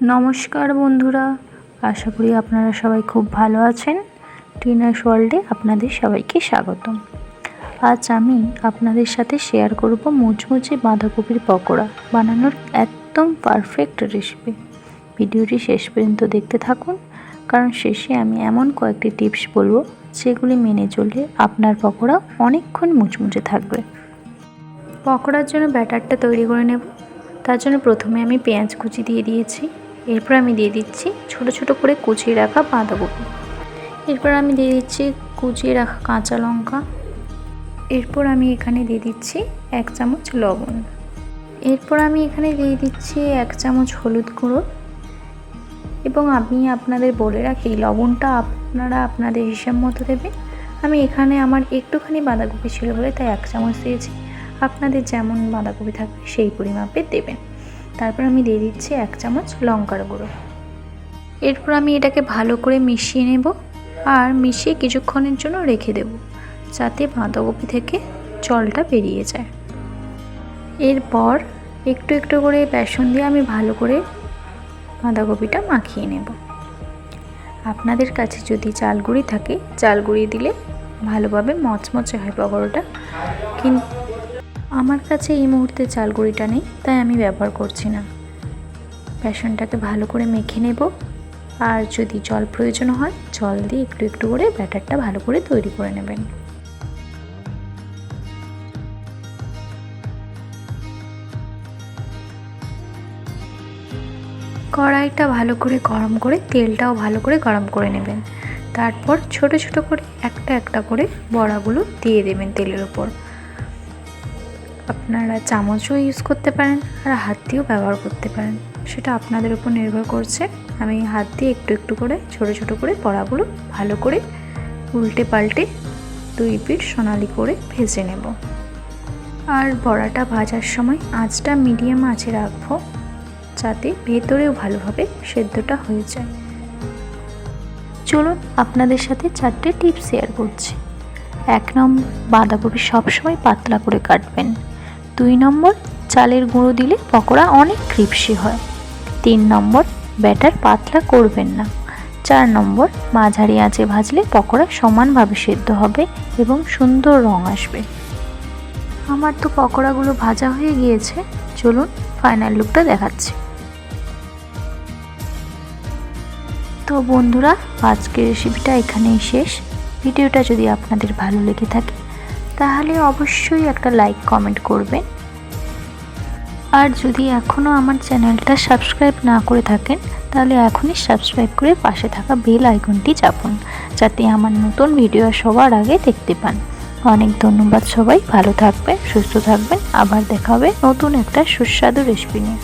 নমস্কার বন্ধুরা, আশা করি আপনারা সবাই খুব ভালো আছেন। টিনাস ওয়ার্ল্ডে আপনাদের সবাইকে স্বাগতম। আজ আমি আপনাদের সাথে শেয়ার করব মুচমুচে বাঁধাকপির পকোড়া বানানোর একদম পারফেক্ট রেসিপি। ভিডিওটি শেষ পর্যন্ত দেখতে থাকুন, কারণ শেষে আমি এমন কয়েকটি টিপস বলবো যেগুলি মেনে চললে আপনার পকোড়া অনেকক্ষণ মুচমুচে থাকবে। পকোড়ার জন্য ব্যাটারটা তৈরি করে নেব। তার জন্য প্রথমে আমি পেঁয়াজ কুচি দিয়ে দিয়েছি। এরপর আমি দিয়ে দিচ্ছি ছোট ছোট করে কুচিয়ে রাখা বাঁধাকপি। এরপর আমি দিয়ে দিচ্ছি কুচিয়ে রাখা কাঁচা লঙ্কা। এরপর আমি এখানে দিয়ে দিচ্ছি 1 চামচ লবণ। এরপর আমি এখানে দিয়ে দিচ্ছি 1 চামচ হলুদ গুঁড়ো। এবং আমি আপনাদের বলে রাখি, লবণটা আপনারা আপনাদের হিসাব মতো দেবেন। আমি এখানে আমার একটুখানি বাঁধাকপি ছিল বলে তাই 1 চামচ দিয়েছি। আপনাদের যেমন বাঁধাকপি থাকবে সেই পরিমাপে দেবেন। তারপর আমি দিয়ে দিচ্ছি 1 চামচ লঙ্কার গুঁড়ো। এরপর আমি এটাকে ভালো করে মিশিয়ে নেব আর মিশিয়ে কিছুক্ষণের জন্য রেখে দেব, যাতে বাঁধাকপি থেকে জলটা বেরিয়ে যায়। এরপর একটু একটু করে বেসন দিয়ে আমি ভালো করে বাঁধাকপিটা মাখিয়ে নেব। আপনাদের কাছে যদি চাল গুঁড়ি থাকে, চাল গুঁড়ি দিলে ভালোভাবে মচমচে হয় পকোড়াটা, কিন্তু আমার কাছে এই মুহূর্তে চাল গুঁড়িটা নেই, তাই আমি ব্যবহার করছি না। বেসনটাকে ভালো করে মেখে নেব আর যদি জল প্রয়োজন হয় জল দিয়ে একটু একটু করে ব্যাটারটা ভালো করে তৈরি করে নেবেন। কড়াইটা ভালো করে গরম করে তেলটাও ভালো করে গরম করে নেবেন। তারপর ছোট ছোট করে একটা একটা করে বড়াগুলো দিয়ে দেবেন তেলের উপর। আপনারা চামচও ইউজ করতে পারেন আর হাত দিয়েও ব্যবহার করতে পারেন, সেটা আপনাদের উপর নির্ভর করছে। আমি হাত দিয়ে একটু একটু করে ছোট ছোট করে বড়াগুলো ভালো করে উল্টে পাল্টে 2 পিঠ সোনালি করে ভেজে নেব। আর বড়াটা ভাজার সময় আঁচটা মিডিয়াম আঁচে রাখবো, যাতে ভেতরেও ভালোভাবে সেদ্ধটা হয়ে যায়। চলুন আপনাদের সাথে 4টে টিপস শেয়ার করছি। 1 নম্বর, বাঁধাকপি সবসময় পাতলা করে কাটবেন। 2 নম্বর, চালের গুঁড়ো দিলে পকোড়া অনেক ক্রিপসি হয়। 3 নম্বর, ব্যাটার পাতলা করবেন না। 4 নম্বর, মাঝারি আঁচে ভাজলে পকোড়া সমানভাবে সেদ্ধ হবে এবং সুন্দর রং আসবে। আমার তো পকোড়াগুলো ভাজা হয়ে গিয়েছে, চলুন ফাইনাল লুকটা দেখাচ্ছি। তো বন্ধুরা, আজকের রেসিপিটা এখানেই শেষ। ভিডিওটা যদি আপনাদের ভালো লেগে থাকে তাহলে অবশ্যই একটা লাইক কমেন্ট করবেন। আর যদি এখনও আমার চ্যানেলটা সাবস্ক্রাইব না করে থাকেন তাহলে এখনই সাবস্ক্রাইব করে পাশে থাকা বেল আইকনটি চাপুন, যাতে আমার নতুন ভিডিও সবার আগে দেখতে পান। অনেক ধন্যবাদ সবাই, ভালো থাকবেন, সুস্থ থাকবেন। আবার দেখা হবে নতুন একটা সুস্বাদু রেসিপি নিয়ে।